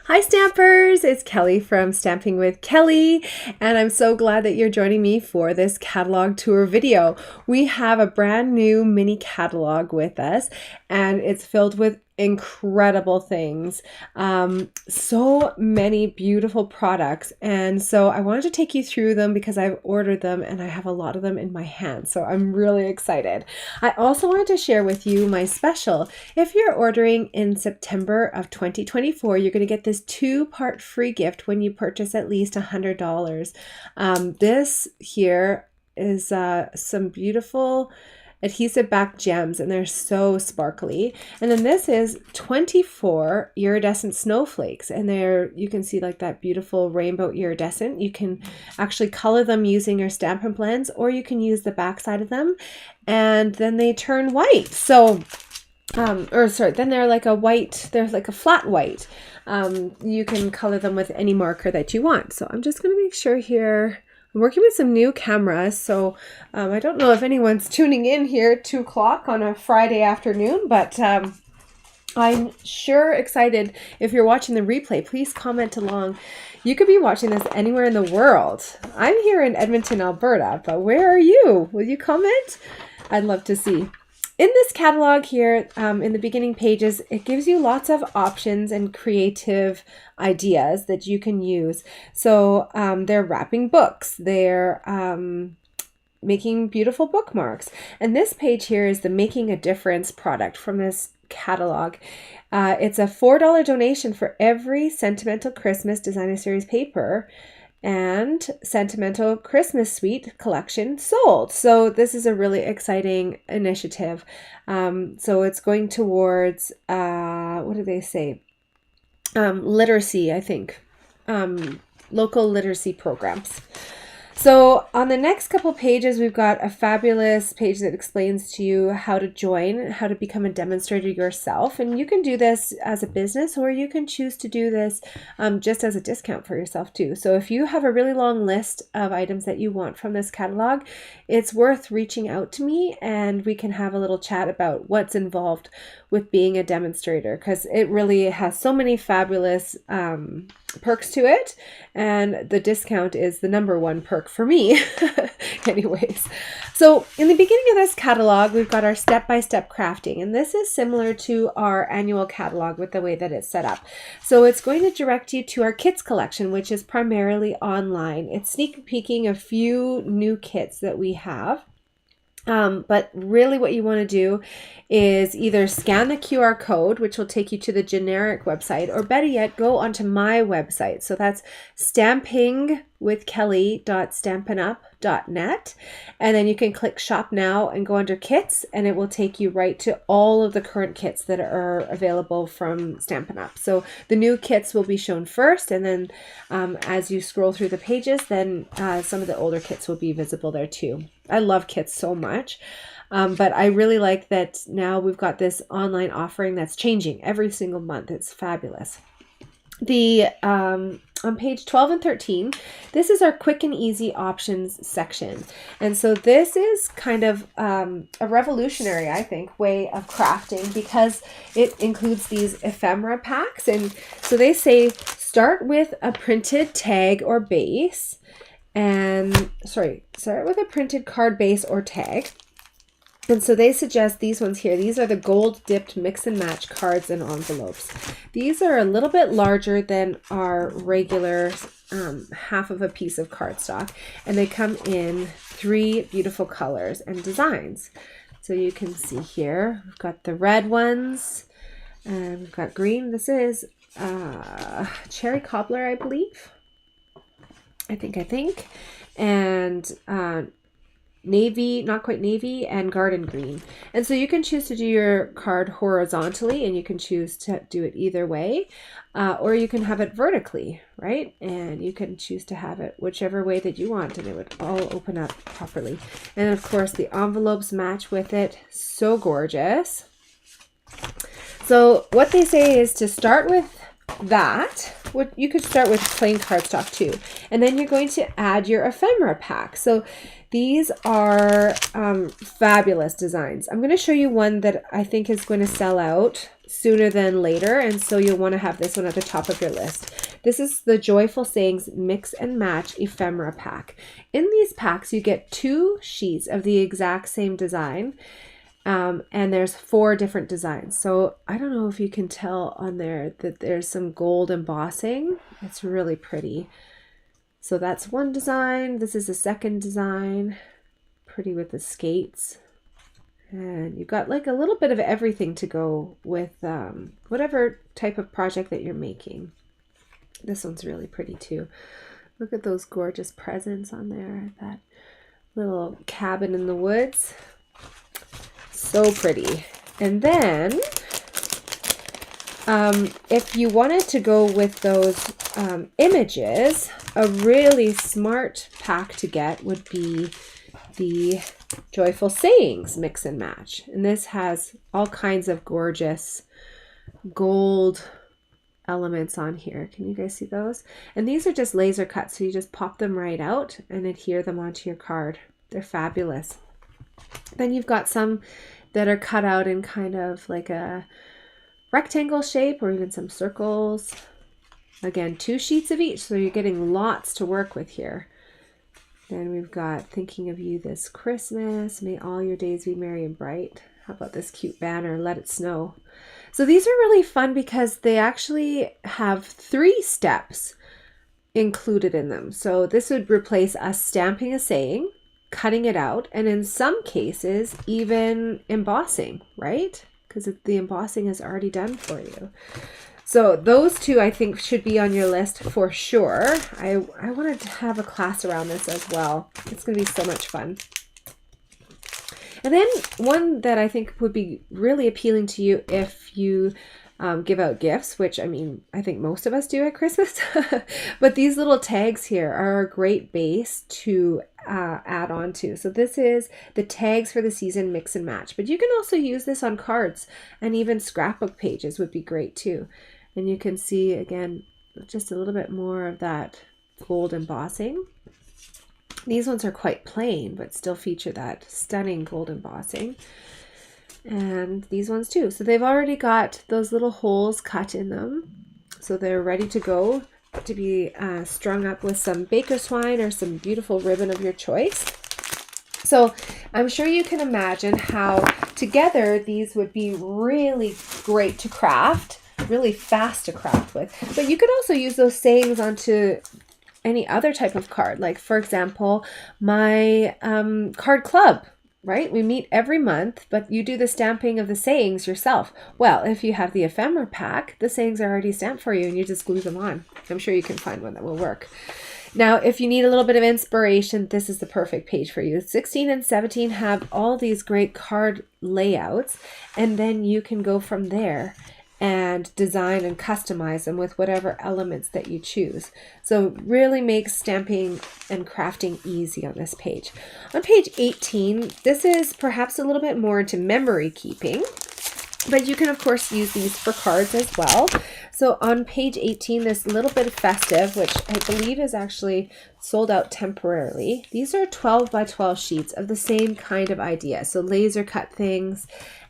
Hi Stampers, it's Kelly from Stamping with Kelly, and I'm so glad that you're joining me for this catalog tour video. We have a brand new mini catalog with us, and it's filled with incredible things. So many beautiful products, and so I wanted to take you through them because I've ordered them and I have a lot of them in my hands, so I'm really excited. I also wanted to share with you my special. If you're ordering in September of 2024, you're going to get this 2-part free gift when you purchase at least $100. This here is some beautiful adhesive back gems, and they're so sparkly. And then this is 24 iridescent snowflakes, and you can see like that beautiful rainbow iridescent. You can actually color them using your Stampin' Blends, or you can use the back side of them and then they turn white. So then they're like a flat white. You can color them with any marker that you want. So I'm just going to make sure here. I'm working with some new cameras, so I don't know if anyone's tuning in here at 2 o'clock on a Friday afternoon, but I'm sure excited. If you're watching the replay, please comment along. You could be watching this anywhere in the world. I'm here in Edmonton, Alberta, but where are you? Will you comment? I'd love to see. In this catalog here, in the beginning pages, it gives you lots of options and creative ideas that you can use. So they're wrapping books, they're making beautiful bookmarks. And this page here is the Making a Difference product from this catalog. It's a $4 donation for every Sentimental Christmas Designer Series paper and Sentimental Christmas Suite collection sold. So this is a really exciting initiative. So it's going towards, what do they say? Literacy, I think. Local literacy programs. So on the next couple pages, we've got a fabulous page that explains to you how to join, how to become a demonstrator yourself. And you can do this as a business, or you can choose to do this just as a discount for yourself too. So if you have a really long list of items that you want from this catalog, it's worth reaching out to me and we can have a little chat about what's involved with being a demonstrator, because it really has so many fabulous perks to it, and the discount is the #1 perk for me. Anyways, so in the beginning of this catalog, we've got our step-by-step crafting, and this is similar to our annual catalog with the way that it's set up. So it's going to direct you to our kits collection, which is primarily online. It's sneak peeking a few new kits that we have. But really what you want to do is either scan the QR code, which will take you to the generic website, or better yet, go onto my website. So that's stampingwithkelly.stampinup.net. And then you can click shop now and go under kits, and it will take you right to all of the current kits that are available from Stampin' Up. So the new kits will be shown first, and then as you scroll through the pages, then some of the older kits will be visible there too. I love kits so much. But I really like that now we've got this online offering that's changing every single month. It's fabulous. On page 12 and 13, this is our quick and easy options section. And so this is kind of a revolutionary, I think, way of crafting, because it includes these ephemera packs. And so they say start with a printed tag or base, and start with a printed card base or tag. And so they suggest these ones here. These are the gold dipped mix and match cards and envelopes. These are a little bit larger than our regular half of a piece of cardstock, and they come in 3 beautiful colors and designs. So you can see here, we've got the red ones, and we've got green. This is cherry cobbler, I believe. I think, and navy, not quite navy, and garden green. And so you can choose to do your card horizontally, and you can choose to do it either way, or you can have it vertically, right? And you can choose to have it whichever way that you want, and it would all open up properly. And of course the envelopes match with it. So gorgeous. So what they say is to start with that. You could start with plain cardstock too, and then you're going to add your ephemera pack. So These are fabulous designs. I'm going to show you one that I think is going to sell out sooner than later, and so you'll want to have this one at the top of your list. This is the Joyful Sayings Mix and Match Ephemera Pack. In these packs, you get 2 sheets of the exact same design, and there's 4 different designs. So I don't know if you can tell on there that there's some gold embossing. It's really pretty. So that's one design. This is the second design. Pretty with the skates. And you've got like a little bit of everything to go with whatever type of project that you're making. This one's really pretty too. Look at those gorgeous presents on there. That little cabin in the woods. So pretty. And then if you wanted to go with those images, a really smart pack to get would be the Joyful Sayings Mix and Match. And this has all kinds of gorgeous gold elements on here. Can you guys see those? And these are just laser cut, so you just pop them right out and adhere them onto your card. They're fabulous. Then you've got some that are cut out in kind of like a rectangle shape or even some circles. Again, 2 sheets of each, so you're getting lots to work with here. Then we've got Thinking of You This Christmas, May All Your Days Be Merry and Bright. How about this cute banner, Let It Snow? So these are really fun because they actually have 3 steps included in them. So this would replace us stamping a saying, cutting it out, and in some cases even embossing, right? Because the embossing is already done for you. So those 2 I think should be on your list for sure. I wanted to have a class around this as well. It's going to be so much fun. And then one that I think would be really appealing to you if you give out gifts, which I mean, I think most of us do at Christmas. But these little tags here are a great base to add on to. So this is the Tags for the Season Mix and Match. But you can also use this on cards, and even scrapbook pages would be great too. And you can see, again, just a little bit more of that gold embossing. These ones are quite plain, but still feature that stunning gold embossing. And these ones too. So they've already got those little holes cut in them. So they're ready to go to be strung up with some baker's twine or some beautiful ribbon of your choice. So I'm sure you can imagine how together these would be really great to craft, really fast to craft with. But you could also use those sayings onto any other type of card. Like for example, my card club, right? We meet every month, but you do the stamping of the sayings yourself. Well, if you have the ephemera pack, the sayings are already stamped for you and you just glue them on. I'm sure you can find one that will work. Now, if you need a little bit of inspiration, this is the perfect page for you. 16 and 17 have all these great card layouts, and then you can go from there and design and customize them with whatever elements that you choose. So it really makes stamping and crafting easy on this page. On page 18, this is perhaps a little bit more into memory keeping, but you can of course use these for cards as well. So on page 18, this little bit of festive, which I believe is actually sold out temporarily. These are 12 by 12 sheets of the same kind of idea. So laser cut things,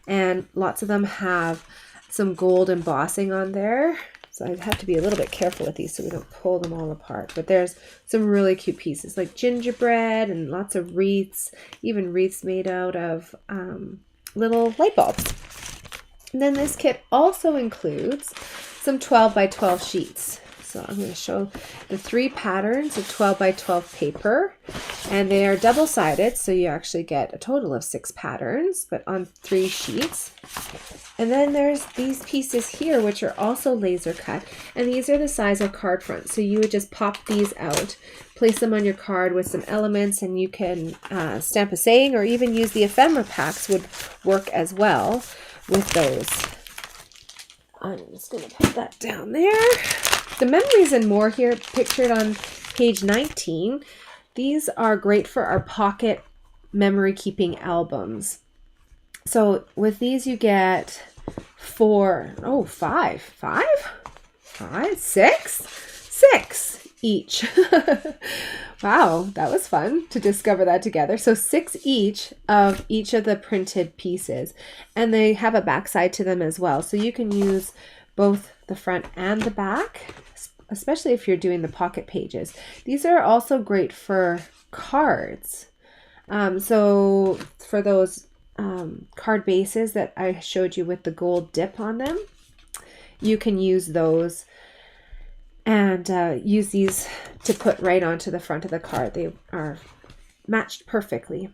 and lots of them have some gold embossing on there. So I have to be a little bit careful with these so we don't pull them all apart. But there's some really cute pieces like gingerbread and lots of wreaths, even wreaths made out of little light bulbs. And then this kit also includes some 12 by 12 sheets. So I'm going to show the 3 patterns of 12 by 12 paper, and they are double-sided, so you actually get a total of 6 patterns, but on 3 sheets. And then there's these pieces here, which are also laser cut, and these are the size of card fronts. So you would just pop these out, place them on your card with some elements, and you can stamp a saying, or even use the ephemera packs would work as well with those. I'm just going to put that down there. The memories and more here pictured on page 19. These are great for our pocket memory keeping albums. So with these you get 6 each. Wow, that was fun to discover that together. So 6 each of the printed pieces, and they have a back side to them as well. So you can use both the front and the back, especially if you're doing the pocket pages. These are also great for cards. So for those card bases that I showed you with the gold dip on them, you can use those and use these to put right onto the front of the card. They are matched perfectly.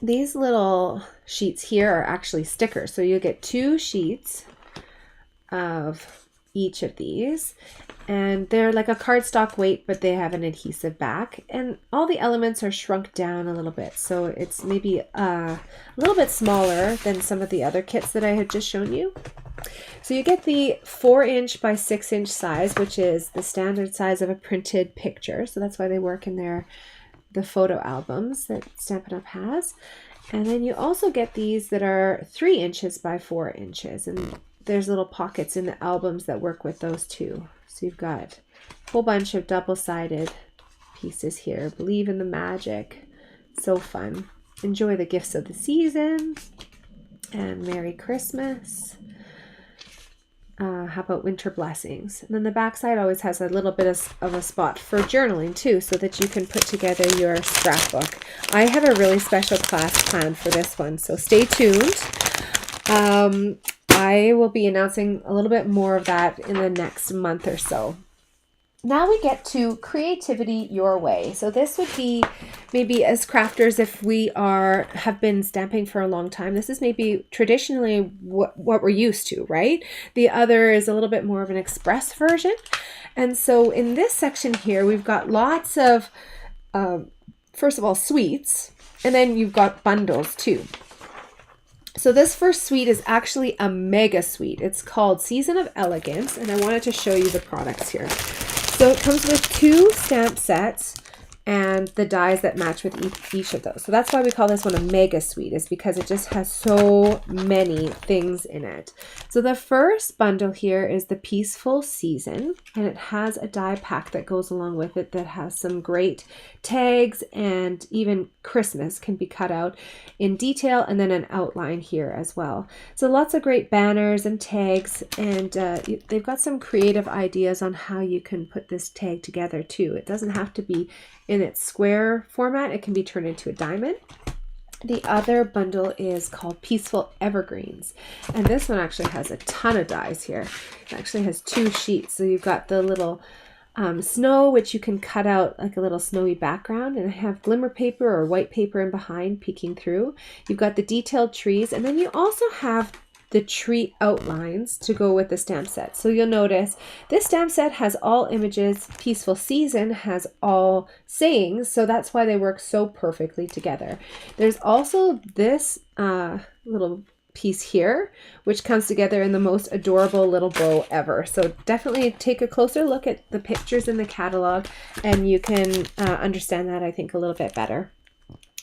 These little sheets here are actually stickers. So you get 2 sheets of each of these, and they're like a cardstock weight, but they have an adhesive back, and all the elements are shrunk down a little bit. So it's maybe a little bit smaller than some of the other kits that I had just shown you. So you get the 4" by 6" size, which is the standard size of a printed picture. So that's why they work in the photo albums that Stampin' Up! Has. And then you also get these that are 3" by 4", and there's little pockets in the albums that work with those too. So you've got a whole bunch of double-sided pieces here. Believe in the magic. So fun. Enjoy the gifts of the season, and Merry Christmas. How about winter blessings? And then the back side always has a little bit of a spot for journaling too, so that you can put together your scrapbook. I have a really special class planned for this one, so stay tuned. I will be announcing a little bit more of that in the next month or so. Now we get to creativity your way. So this would be maybe as crafters, if we have been stamping for a long time, this is maybe traditionally what we're used to, right? The other is a little bit more of an express version. And so in this section here, we've got lots of, first of all, sweets, and then you've got bundles too. So this first suite is actually a mega suite. It's called Season of Elegance, and I wanted to show you the products here. So it comes with 2 stamp sets and the dies that match with each of those. So that's why we call this one a mega suite, is because it just has so many things in it. So the first bundle here is the Peaceful Season, and it has a die pack that goes along with it that has some great tags, and even Christmas can be cut out in detail, and then an outline here as well. So lots of great banners and tags, and they've got some creative ideas on how you can put this tag together too. It doesn't have to be in its square format. It can be turned into a diamond. The other bundle is called Peaceful Evergreens, and this one actually has a ton of dies here. It actually has 2 sheets. So you've got the little snow, which you can cut out like a little snowy background, and I have glimmer paper or white paper in behind peeking through. You've got the detailed trees, and then you also have the tree outlines to go with the stamp set. So you'll notice this stamp set has all images. Peaceful Season has all sayings, so that's why they work so perfectly together. There's also this little piece here, which comes together in the most adorable little bow ever. So definitely take a closer look at the pictures in the catalog, and you can understand that, I think, a little bit better.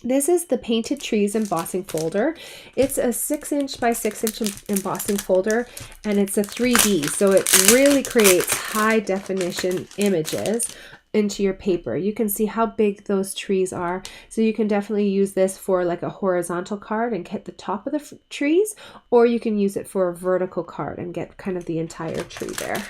This is the Painted Trees embossing folder. It's a 6" by 6" embossing folder, and it's a 3D, so it really creates high definition images into your paper. You can see how big those trees are, so you can definitely use this for like a horizontal card and get the top of the trees, or you can use it for a vertical card and get kind of the entire tree there.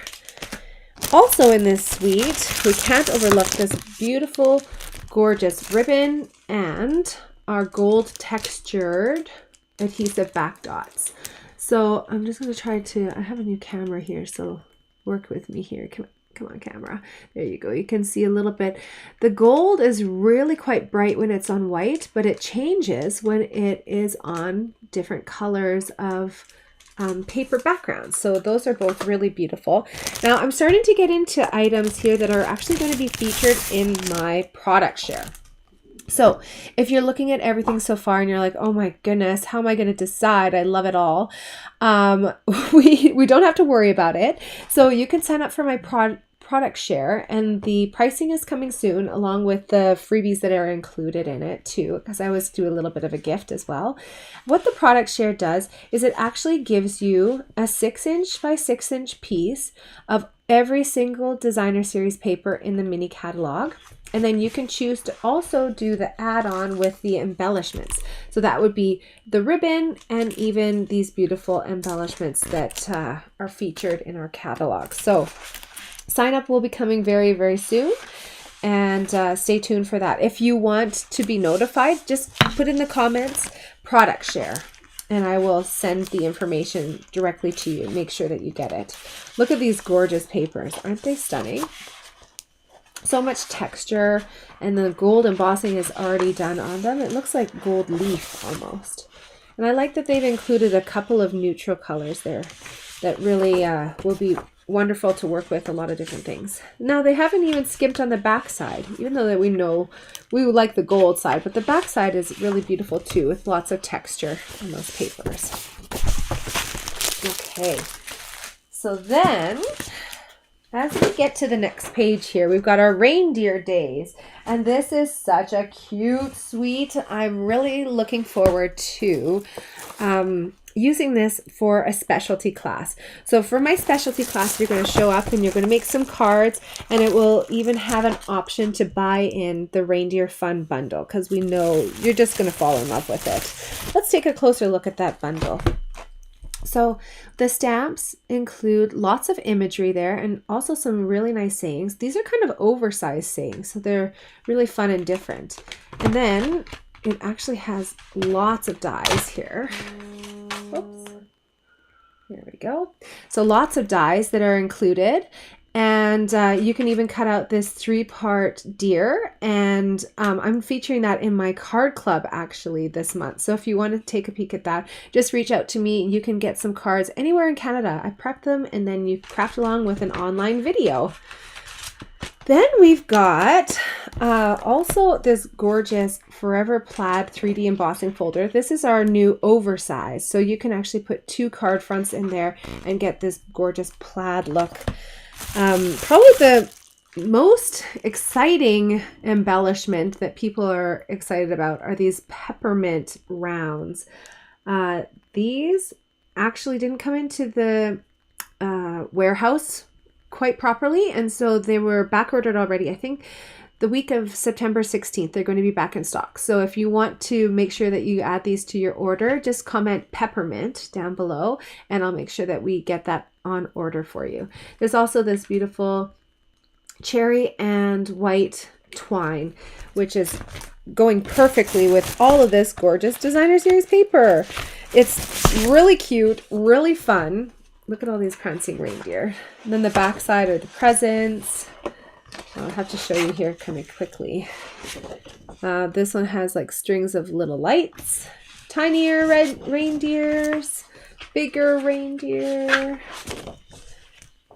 Also in this suite, we can't overlook this beautiful, gorgeous ribbon and our gold textured adhesive back dots. So I'm just going to try to, I have a new camera here, so work with me here. Come on, camera. There you go. You can see a little bit. The gold is really quite bright when it's on white, but it changes when it is on different colors of paper backgrounds. So those are both really beautiful. Now I'm starting to get into items here that are actually going to be featured in my product share. So if you're looking at everything so far and you're like, oh my goodness, how am I going to decide? I love it all. We don't have to worry about it. So you can sign up for my product share, and the pricing is coming soon, along with the freebies that are included in it too, because I always do a little bit of a gift as well. What the product share does is it actually gives you a 6" by 6" piece of every single designer series paper in the mini catalog. And then you can choose to also do the add-on with the embellishments. So that would be the ribbon and even these beautiful embellishments that are featured in our catalog. So sign up will be coming very, very soon. And stay tuned for that. If you want to be notified, just put in the comments product share, and I will send the information directly to you. Make sure that you get it. Look at these gorgeous papers. Aren't they stunning? So much texture, and the gold embossing is already done on them. It looks like gold leaf almost. And I like that they've included a couple of neutral colors there that really will be wonderful to work with a lot of different things. Now they haven't even skimped on the back side, even though that we know we would like the gold side, but the back side is really beautiful too, with lots of texture on those papers. Okay, so then as we get to the next page here, we've got our reindeer days, and this is such a cute suite. I'm really looking forward to using this for a specialty class. So for my specialty class, you're going to show up and you're going to make some cards, and it will even have an option to buy in the reindeer fun bundle, because we know you're just going to fall in love with it. Let's take a closer look at that bundle. So the stamps include lots of imagery there, and also some really nice sayings. These are kind of oversized sayings, so they're really fun and different. And then it actually has lots of dies here. Oops. There we go. So lots of dies that are included. And you can even cut out this 3-part deer, and I'm featuring that in my card club actually this month. So if you want to take a peek at that, just reach out to me. You can get some cards anywhere in Canada. I prep them, and then you craft along with an online video. Then we've got also this gorgeous Forever Plaid 3D embossing folder. This is our new oversized, so you can actually put 2 card fronts in there and get this gorgeous plaid look. Probably the most exciting embellishment that people are excited about are these peppermint rounds. These actually didn't come into the warehouse quite properly, and so they were back ordered already. I think the week of September 16th, they're going to be back in stock. So if you want to make sure that you add these to your order, just comment peppermint down below, and I'll make sure that we get that on order for you. There's also this beautiful cherry and white twine, which is going perfectly with all of this gorgeous designer series paper. It's really cute, really fun. Look at all these prancing reindeer. And then the back side are the presents. I'll have to show you here kind of quickly. This one has like strings of little lights, tinier red reindeers, bigger reindeer,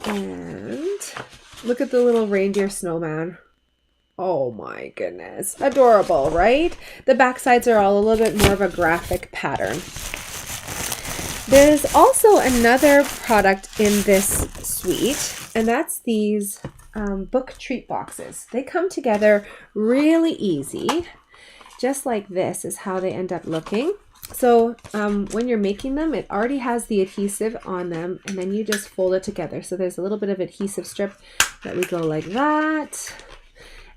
and look at the little reindeer snowman. Oh my goodness, adorable, right? The back sides are all a little bit more of a graphic pattern. There's also another product in this suite, and that's these book treat boxes. They come together really easy. Just like this is how they end up looking. So when you're making them, it already has the adhesive on them, and then you just fold it together. So there's a little bit of adhesive strip that we go like that.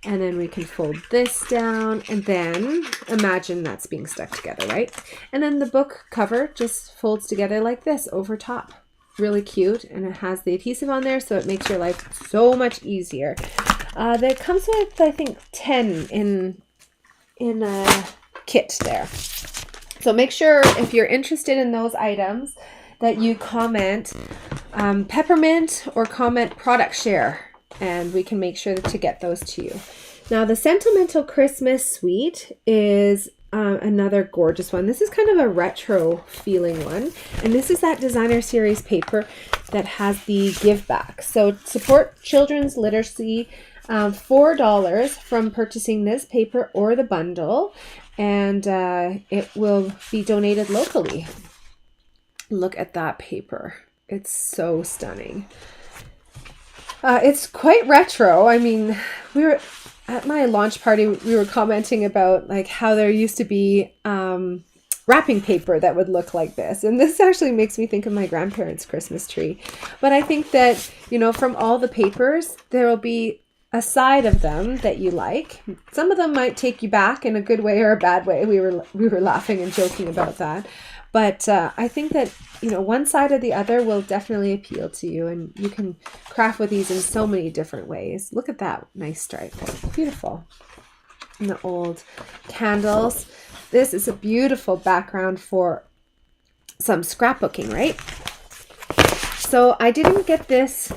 And then we can fold this down, and then imagine that's being stuck together, right? And then the book cover just folds together like this over top. Really cute, and it has the adhesive on there, so it makes your life so much easier. That comes with, I think, 10 in a kit there. So make sure if you're interested in those items that you comment peppermint or comment product share, and we can make sure to get those to you. Now the Sentimental Christmas Suite is another gorgeous one. This is kind of a retro feeling one, and this is that designer series paper that has the give back. So support children's literacy, $4 from purchasing this paper or the bundle, and it will be donated locally. Look at that paper. It's so stunning. It's quite retro. I mean, we were at my launch party, we were commenting about like how there used to be wrapping paper that would look like this. And this actually makes me think of my grandparents' Christmas tree. But I think that, you know, from all the papers, there will be a side of them that you like. Some of them might take you back in a good way or a bad way. We were laughing and joking about that. But I think that, you know, one side or the other will definitely appeal to you, and you can craft with these in so many different ways. Look at that nice stripe. Beautiful. And the old candles. This is a beautiful background for some scrapbooking, right? So I didn't get this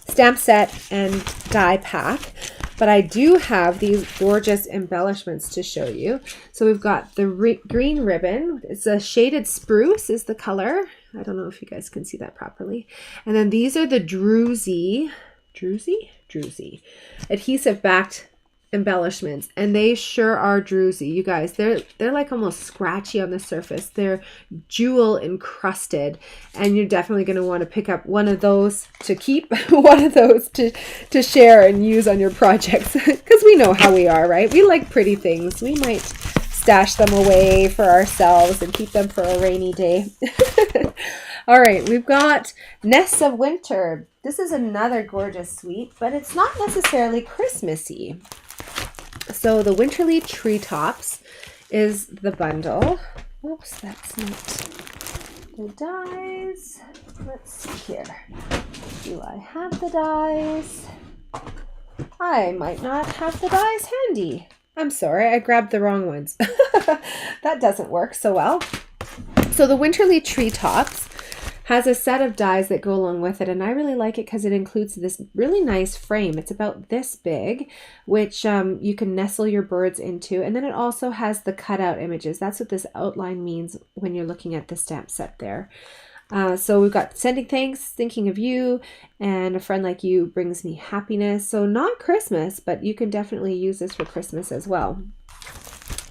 stamp set and die pack, but I do have these gorgeous embellishments to show you. So we've got the green ribbon. It's a shaded spruce is the color. I don't know if you guys can see that properly. And then these are the 𝙧𝙙𝙧𝙙 adhesive backed embellishments, and they sure are 𝙧𝙙, you guys. They're like almost scratchy on the surface. They're jewel encrusted, and you're definitely going to want to pick up one of those to keep, one of those to share and use on your projects, because we know how we are, right? We like pretty things. We might stash them away for ourselves and keep them for a rainy day. All right, we've got Nests of Winter. This is another gorgeous suite, but it's not necessarily Christmassy. So the Winterly Treetops is the bundle. Oops, that's not the dies. Let's see here. Do I have the dies? I might not have the dies handy. I'm sorry, I grabbed the wrong ones. That doesn't work so well. So the Winterly Treetops has a set of dies that go along with it, and I really like it because it includes this really nice frame. It's about this big, which you can nestle your birds into, and then it also has the cutout images. That's what this outline means when you're looking at the stamp set there. So we've got Sending Thanks, Thinking of You, and A Friend Like You Brings Me Happiness. So not Christmas, but you can definitely use this for Christmas as well.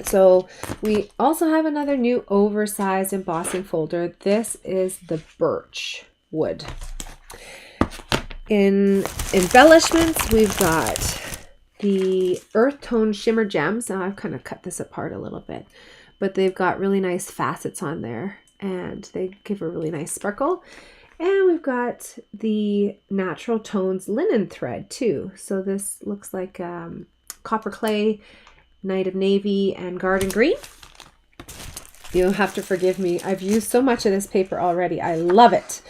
So we also have another new oversized embossing folder. This is the birch wood. In embellishments, we've got the earth tone shimmer gems. Now I've kind of cut this apart a little bit, but they've got really nice facets on there, and they give a really nice sparkle. And we've got the natural tones linen thread too. So this looks like copper clay, Night of Navy, and Garden Green. You'll have to forgive me. I've used so much of this paper already. I love it.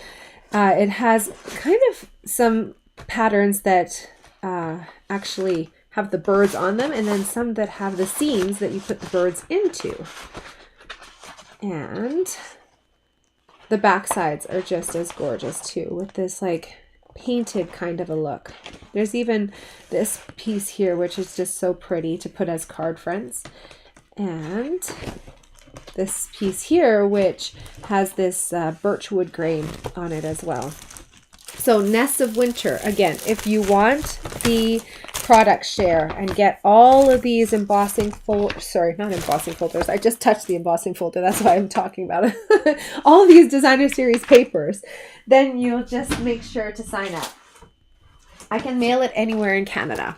It has kind of some patterns that actually have the birds on them, and then some that have the seams that you put the birds into. And the back sides are just as gorgeous too, with this like painted kind of a look. There's even this piece here, which is just so pretty to put as card friends. And this piece here, which has this birchwood grain on it as well. So Nests of Winter, again, if you want the product share and get all of these embossing not embossing folders. I just touched the embossing folder. That's why I'm talking about it. All of these designer series papers, then you'll just make sure to sign up. I can mail it anywhere in Canada.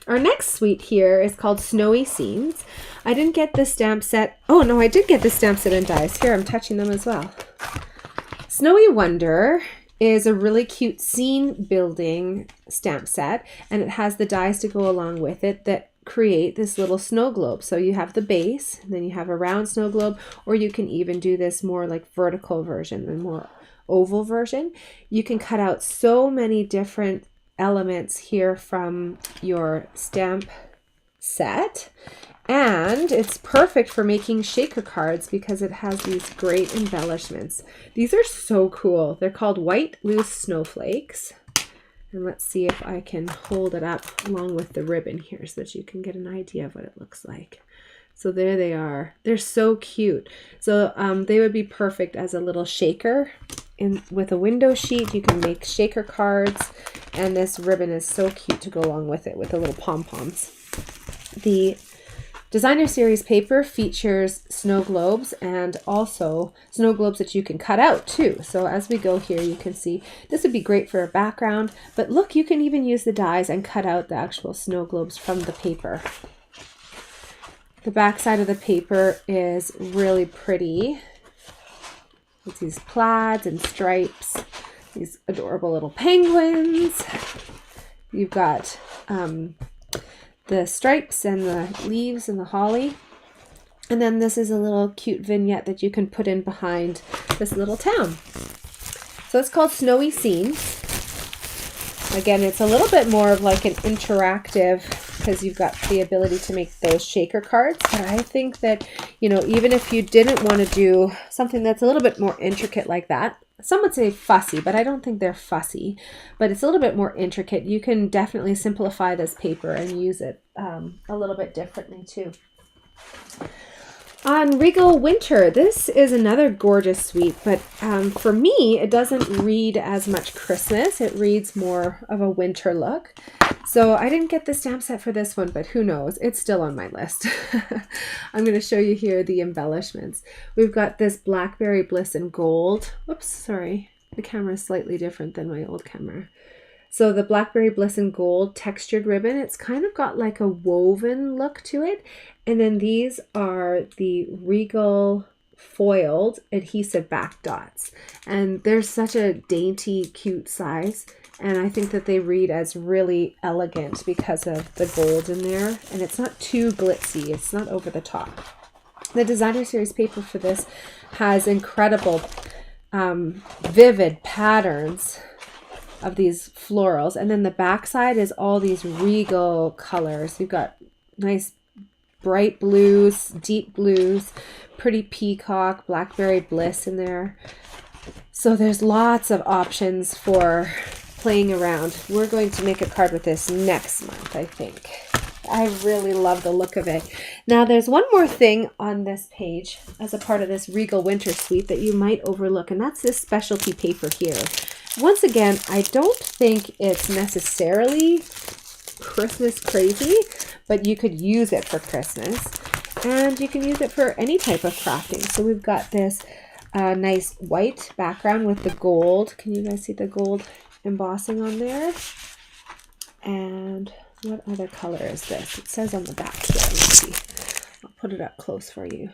Our next suite here is called Snowy Scenes. I didn't get the stamp set. Oh no, I did get the stamp set and dies. Here, I'm touching them as well. Snowy Wonder is a really cute scene building stamp set, and it has the dies to go along with it that create this little snow globe. So you have the base, and then you have a round snow globe, or you can even do this more like vertical version, the more oval version. You can cut out so many different elements here from your stamp set, and it's perfect for making shaker cards because it has these great embellishments. These are so cool. They're called White Loose Snowflakes. And let's see if I can hold it up along with the ribbon here so that you can get an idea of what it looks like. So there they are. They're so cute. So they would be perfect as a little shaker. With a window sheet, you can make shaker cards. And this ribbon is so cute to go along with it with the little pom-poms. The Designer Series paper features snow globes, and also snow globes that you can cut out too. So as we go here, you can see this would be great for a background, but look, you can even use the dies and cut out the actual snow globes from the paper. The back side of the paper is really pretty. With these plaids and stripes, these adorable little penguins. You've got the stripes and the leaves and the holly. And then this is a little cute vignette that you can put in behind this little town. So it's called Snowy Scenes. Again, it's a little bit more of like an interactive, because you've got the ability to make those shaker cards. But I think that, you know, even if you didn't want to do something that's a little bit more intricate like that, some would say fussy, but I don't think they're fussy, but it's a little bit more intricate. You can definitely simplify this paper and use it a little bit differently too. On 𝙧𝙚𝙘𝙚𝙚, this is another gorgeous suite, but for me, it doesn't read as much Christmas. It reads more of a winter look. So I didn't get the stamp set for this one, but who knows? It's still on my list. I'm going to show you here the embellishments. We've got this Blackberry Bliss in gold. Whoops, sorry. The camera is slightly different than my old camera. So the Blackberry Bliss in gold textured ribbon, it's kind of got like a woven look to it. And then these are the Regal foiled adhesive back dots. And they're such a dainty, cute size. And I think that they read as really elegant because of the gold in there. And it's not too glitzy. It's not over the top. The designer series paper for this has incredible vivid patterns of these florals, and then the back side is all these regal colors. You've got nice bright blues, deep blues, pretty peacock, Blackberry Bliss in there. So there's lots of options for playing around. We're going to make a card with this next month, I think. I really love the look of it. Now there's one more thing on this page as a part of this Regal Winter Suite that you might overlook, and that's this specialty paper here. Once again, I don't think it's necessarily Christmas crazy, but you could use it for Christmas, and you can use it for any type of crafting. So we've got this nice white background with the gold. Can you guys see the gold embossing on there? And what other color is this? It says on the back here. Let's see. I'll put it up close for you.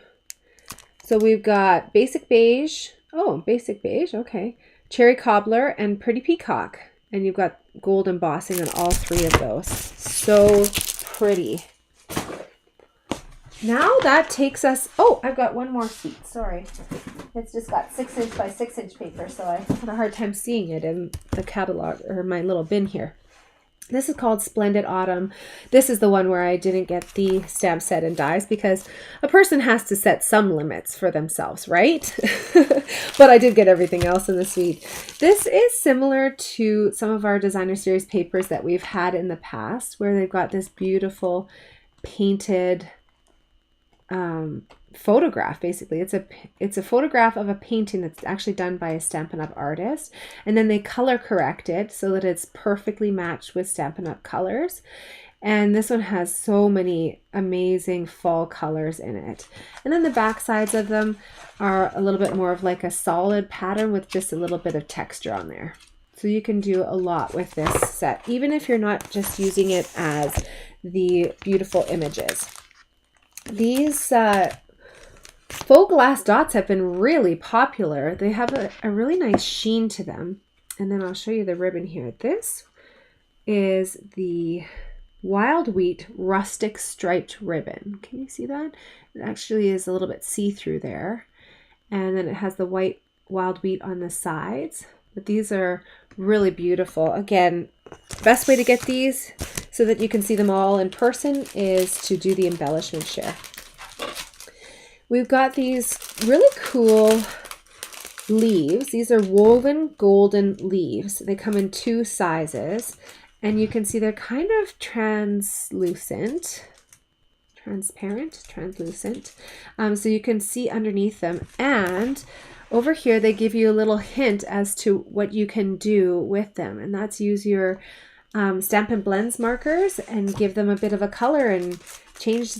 So we've got basic beige. Oh, basic beige. Okay. Cherry Cobbler and Pretty Peacock. And you've got gold embossing on all three of those. So pretty. Now that takes us... Oh, I've got one more sheet. Sorry. It's just got 6" by 6" paper, so I had a hard time seeing it in the catalog, or my little bin here. This is called Splendid Autumn. This is the one where I didn't get the stamp set and dies, because a person has to set some limits for themselves, right? But I did get everything else in the suite. This is similar to some of our designer series papers that we've had in the past, where they've got this beautiful painted photograph. Basically, it's a photograph of a painting that's actually done by a Stampin' Up artist, and then they color correct it so that it's perfectly matched with Stampin' Up colors. And this one has so many amazing fall colors in it. And then the back sides of them are a little bit more of like a solid pattern with just a little bit of texture on there. So you can do a lot with this set, even if you're not just using it as the beautiful images. These faux glass dots have been really popular. They have a really nice sheen to them. And then I'll show you the ribbon here. This is the Wild Wheat Rustic Striped Ribbon. Can you see that? It actually is a little bit see-through there. And then it has the white wild wheat on the sides. But these are really beautiful. Again, best way to get these so that you can see them all in person is to do the embellishment share. We've got these really cool leaves. These are woven golden leaves. They come in 2 sizes, and you can see they're kind of translucent. So you can see underneath them, and over here they give you a little hint as to what you can do with them, and that's use your Stampin' Blends markers and give them a bit of a color and change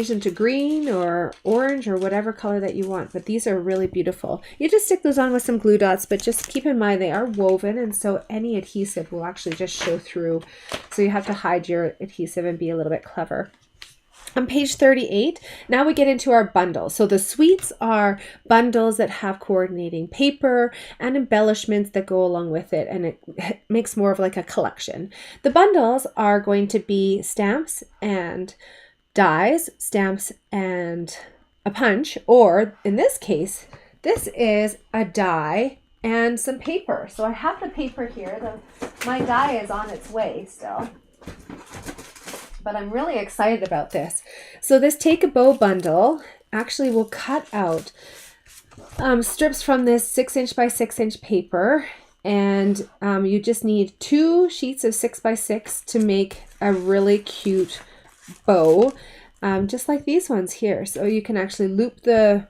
them to green or orange or whatever color that you want. But these are really beautiful. You just stick those on with some glue dots, but just keep in mind they are woven, and so any adhesive will actually just show through. So you have to hide your adhesive and be a little bit clever. On page 38, now we get into our bundles. So the suites are bundles that have coordinating paper and embellishments that go along with it, and it makes more of like a collection. The bundles are going to be stamps and dies, stamps and a punch, or in this case, this is a die and some paper. So I have the paper here. My die is on its way still, but I'm really excited about this. So this Take a Bow bundle actually will cut out strips from this 6" by 6" paper, and you just need 2 sheets of 6 by 6 to make a really cute bow, just like these ones here. So you can actually loop the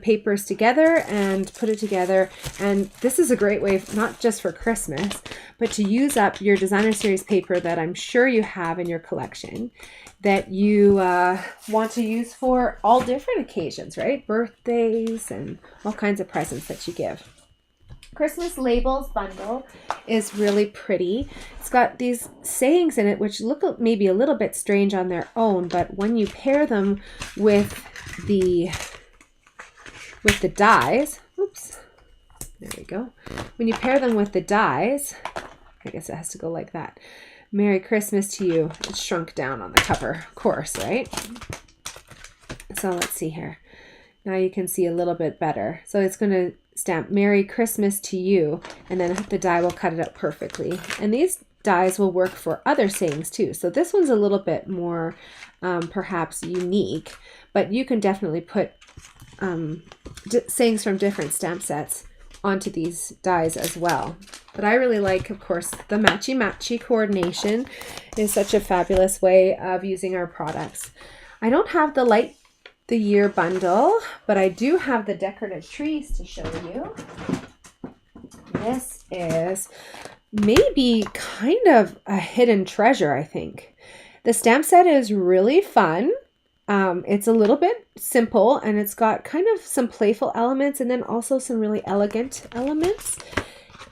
papers together and put it together, and this is a great way not just for Christmas, but to use up your designer series paper that I'm sure you have in your collection that you want to use for all different occasions, right? Birthdays and all kinds of presents that you give. Christmas labels bundle is really pretty. It's got these sayings in it which look maybe a little bit strange on their own, but when you pair them with the dies, oops, there we go. When you pair them with the dies, I guess it has to go like that. Merry Christmas to you. It's shrunk down on the cover, of course, right? So let's see here. Now you can see a little bit better. So it's going to stamp Merry Christmas to you, and then the die will cut it out perfectly. And these dies will work for other sayings too. So this one's a little bit more perhaps unique, but you can definitely put sayings from different stamp sets onto these dies as well. But I really like, of course, the matchy coordination is such a fabulous way of using our products. I don't have the Light the Year bundle, but I do have the decorative trees to show you. This is maybe kind of a hidden treasure, I think. The stamp set is really fun. It's a little bit simple, and it's got kind of some playful elements and then also some really elegant elements.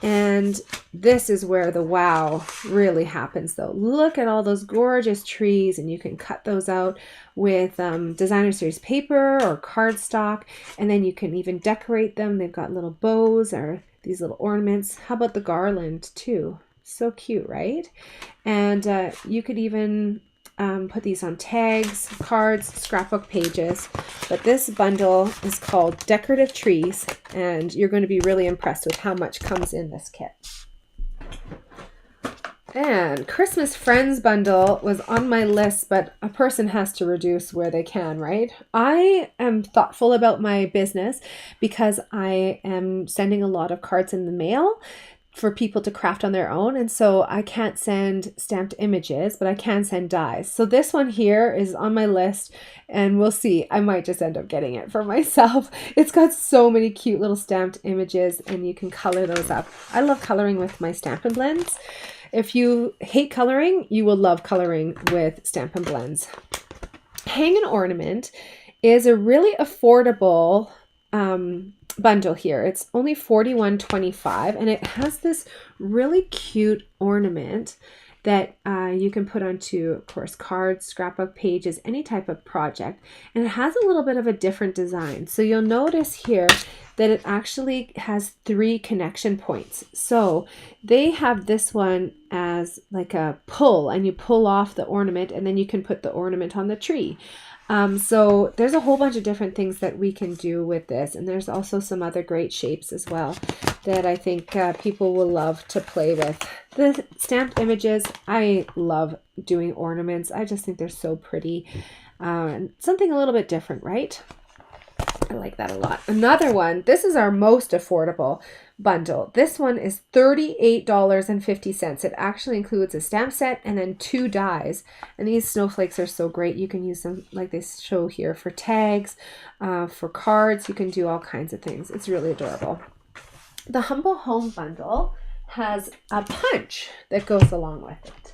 And this is where the wow really happens though. Look at all those gorgeous trees, and you can cut those out with designer series paper or cardstock, and then you can even decorate them. They've got little bows or these little ornaments. How about the garland too? So cute, right? And you could even put these on tags, cards, scrapbook pages. But this bundle is called Decorative Trees, and you're going to be really impressed with how much comes in this kit. And Christmas Friends bundle was on my list, but a person has to reduce where they can, right? I am thoughtful about my business because I am sending a lot of cards in the mail for people to craft on their own, and so I can't send stamped images, but I can send dies. So this one here is on my list, and we'll see. I might just end up getting it for myself. It's got so many cute little stamped images, and you can color those up. I love coloring with my Stampin' Blends. If you hate coloring, you will love coloring with Stampin' Blends. Hang an Ornament is a really affordable bundle here. It's only $41.25, and it has this really cute ornament that you can put onto, of course, cards, scrapbook pages, any type of project. And it has a little bit of a different design. So you'll notice here that it actually has 3 connection points. So they have this one as like a pull, and you pull off the ornament, and then you can put the ornament on the tree. So there's a whole bunch of different things that we can do with this, and there's also some other great shapes as well that I think people will love to play with. The stamped images, I love doing ornaments. I just think they're so pretty. Something a little bit different, right? I like that a lot. Another one, this is our most affordable bundle. This one is $38.50. It actually includes a stamp set and then 2 dies. And these snowflakes are so great. You can use them like they show here for tags, for cards. You can do all kinds of things. It's really adorable. The Humble Home bundle has a punch that goes along with it.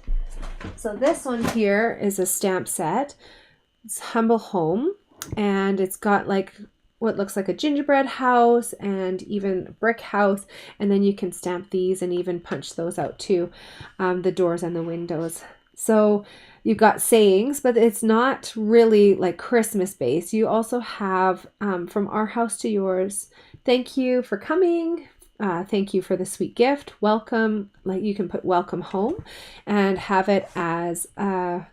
So this one here is a stamp set. It's Humble Home, and it's got like what looks like a gingerbread house and even a brick house, and then you can stamp these and even punch those out too, the doors and the windows. So you've got sayings, but it's not really like Christmas based. You also have from our house to yours, thank you for coming. Thank you for the sweet gift. Welcome. Like you can put welcome home and have it as a,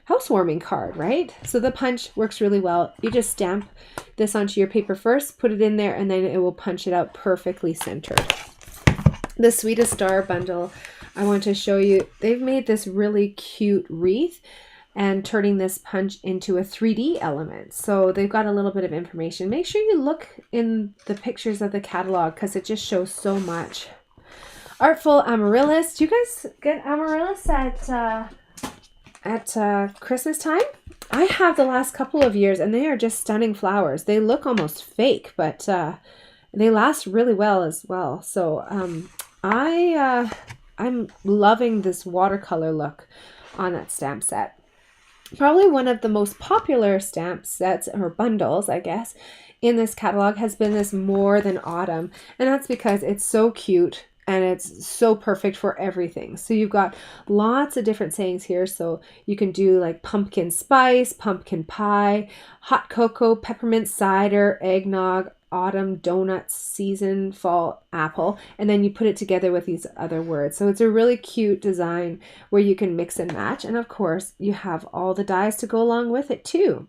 housewarming card, right? So the punch works really well. You just stamp this onto your paper first, put it in there, and then it will punch it out perfectly centered. The Sweetest Star bundle, I want to show you, they've made this really cute wreath and turning this punch into a 3D element. So they've got a little bit of information. Make sure you look in the pictures of the catalog because it just shows so much. Artful Amaryllis. Do you guys get amaryllis at Christmas time? I have the last couple of years and they are just stunning flowers. They look almost fake, but they last really well as well. So I'm loving this watercolor look on that stamp set. Probably one of the most popular stamp sets or bundles, I guess, in this catalog has been this More Than Autumn. And that's because it's so cute and it's so perfect for everything. So you've got lots of different sayings here. So you can do like pumpkin spice, pumpkin pie, hot cocoa, peppermint cider, eggnog, autumn donuts, season, fall apple, and then you put it together with these other words. So it's a really cute design where you can mix and match. And of course, you have all the dies to go along with it too.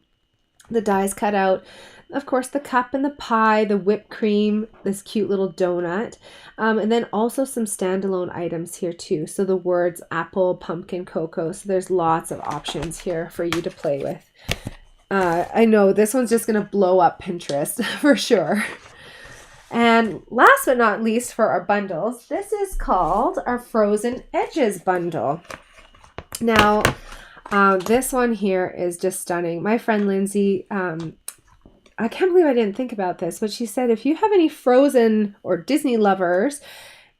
The dies cut out, of course, the cup and the pie, the whipped cream, this cute little donut, and then also some standalone items here too. So the words apple, pumpkin, cocoa. So there's lots of options here for you to play with. I know this one's just going to blow up Pinterest for sure. And last but not least for our bundles, this is called our Frozen Edges bundle. Now, this one here is just stunning. My friend Lindsay, I can't believe I didn't think about this, but she said if you have any Frozen or Disney lovers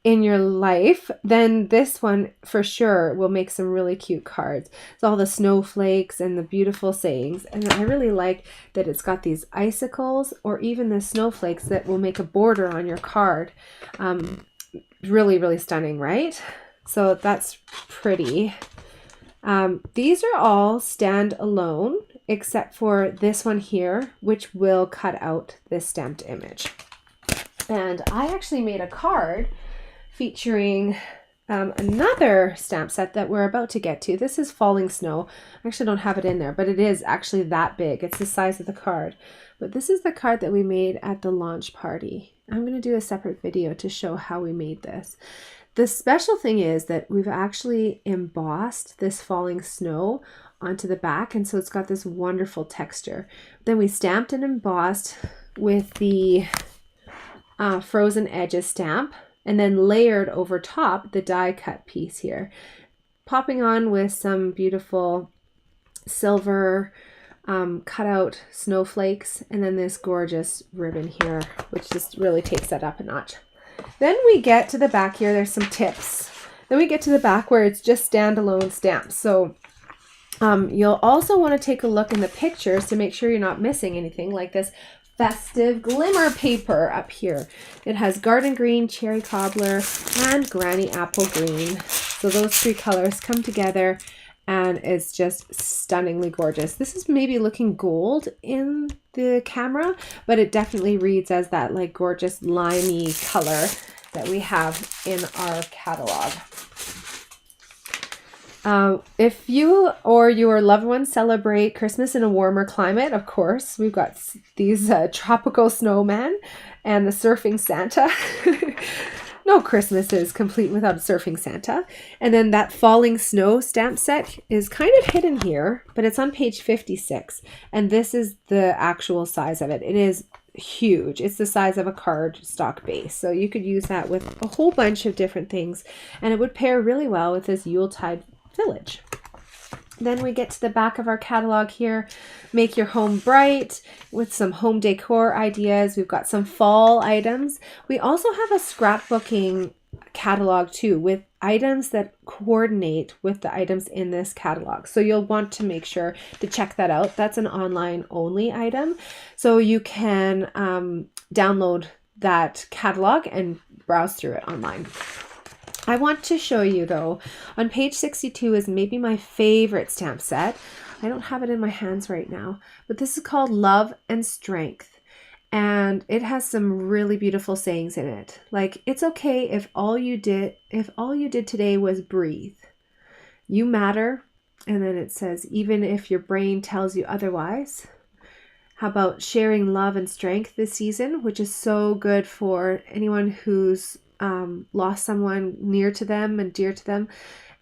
in your life, then this one for sure will make some really cute cards. It's all the snowflakes and the beautiful sayings. And I really like that it's got these icicles or even the snowflakes that will make a border on your card. Really, really stunning, right? So that's pretty. These are all stand alone except for this one here, which will cut out this stamped image. And I actually made a card featuring another stamp set that we're about to get to. This is Falling Snow. I actually don't have it in there, but it is actually that big. It's the size of the card. But this is the card that we made at the launch party. I'm going to do a separate video to show how we made this. The special thing is that we've actually embossed this falling snow onto the back, and so it's got this wonderful texture. Then we stamped and embossed with the Frozen Edges stamp, and then layered over top the die cut piece here, popping on with some beautiful silver cut out snowflakes, and then this gorgeous ribbon here, which just really takes that up a notch. Then we get to the back here, there's some tips. Then we get to the back where it's just standalone stamps. So you'll also want to take a look in the pictures to make sure you're not missing anything, like this festive glimmer paper up here. It has garden green, cherry cobbler, and granny apple green. So those three colors come together and it's just stunningly gorgeous. This is maybe looking gold in the camera, but it definitely reads as that like gorgeous limey color that we have in our catalog. If you or your loved ones celebrate Christmas in a warmer climate, of course, we've got these tropical snowmen and the surfing Santa. No Christmas is complete without a surfing Santa. And then that falling snow stamp set is kind of hidden here, but it's on page 56. And this is the actual size of it. It is huge. It's the size of a cardstock base. So you could use that with a whole bunch of different things. And it would pair really well with this Yuletide village. Then we get to the back of our catalog here. Make your home bright with some home decor ideas. We've got some fall items. We also have a scrapbooking catalog too with items that coordinate with the items in this catalog. So you'll want to make sure to check that out. That's an online only item. So you can download that catalog and browse through it online. I want to show you though, on page 62 is maybe my favorite stamp set. I don't have it in my hands right now, but this is called Love and Strength. And it has some really beautiful sayings in it. Like, it's okay if all you did today was breathe. You matter. And then it says, even if your brain tells you otherwise. How about sharing love and strength this season, which is so good for anyone who's lost someone near to them and dear to them.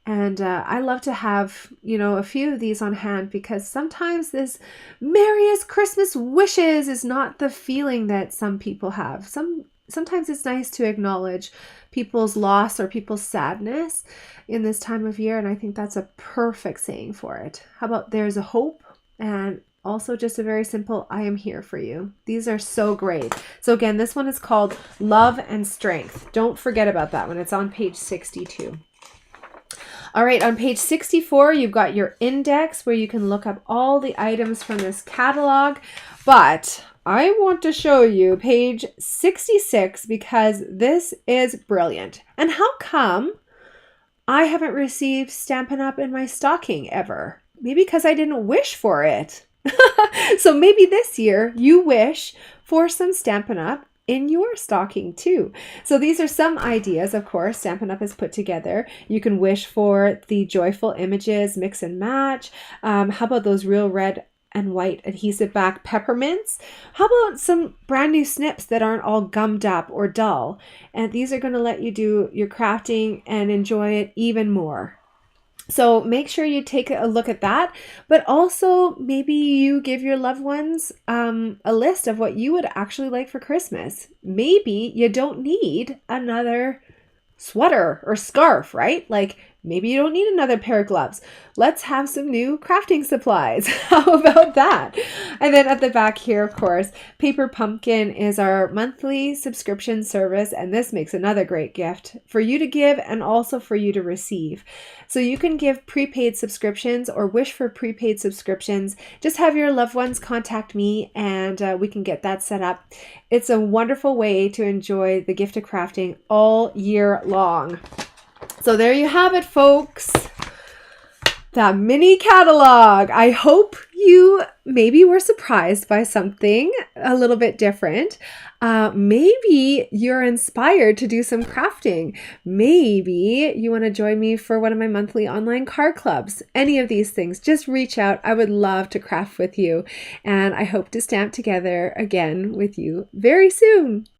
And I love to have, a few of these on hand, because sometimes this merriest Christmas wishes is not the feeling that some people have. Sometimes it's nice to acknowledge people's loss or people's sadness in this time of year. And I think that's a perfect saying for it. How about there's a hope, and also just a very simple, I am here for you. These are so great. So again, this one is called Love and Strength. Don't forget about that one. It's on page 62. All right, on page 64, you've got your index where you can look up all the items from this catalog. But I want to show you page 66 because this is brilliant. And how come I haven't received Stampin' Up! In my stocking ever? Maybe because I didn't wish for it. So maybe this year you wish for some Stampin' Up! In your stocking too. So these are some ideas, of course, Stampin' Up! Has put together. You can wish for the joyful images, mix and match. How about those real red and white adhesive back peppermints? How about some brand new snips that aren't all gummed up or dull? And these are going to let you do your crafting and enjoy it even more. So make sure you take a look at that, but also maybe you give your loved ones a list of what you would actually like for Christmas. Maybe you don't need another sweater or scarf, right? Like maybe you don't need another pair of gloves. Let's have some new crafting supplies. How about that? And then at the back here, of course, Paper Pumpkin is our monthly subscription service, and this makes another great gift for you to give and also for you to receive. So you can give prepaid subscriptions or wish for prepaid subscriptions. Just have your loved ones contact me and we can get that set up. It's a wonderful way to enjoy the gift of crafting all year long. So there you have it, folks. The mini catalog. I hope you maybe were surprised by something a little bit different. Maybe you're inspired to do some crafting. Maybe you want to join me for one of my monthly online card clubs. Any of these things, just reach out. I would love to craft with you. And I hope to stamp together again with you very soon.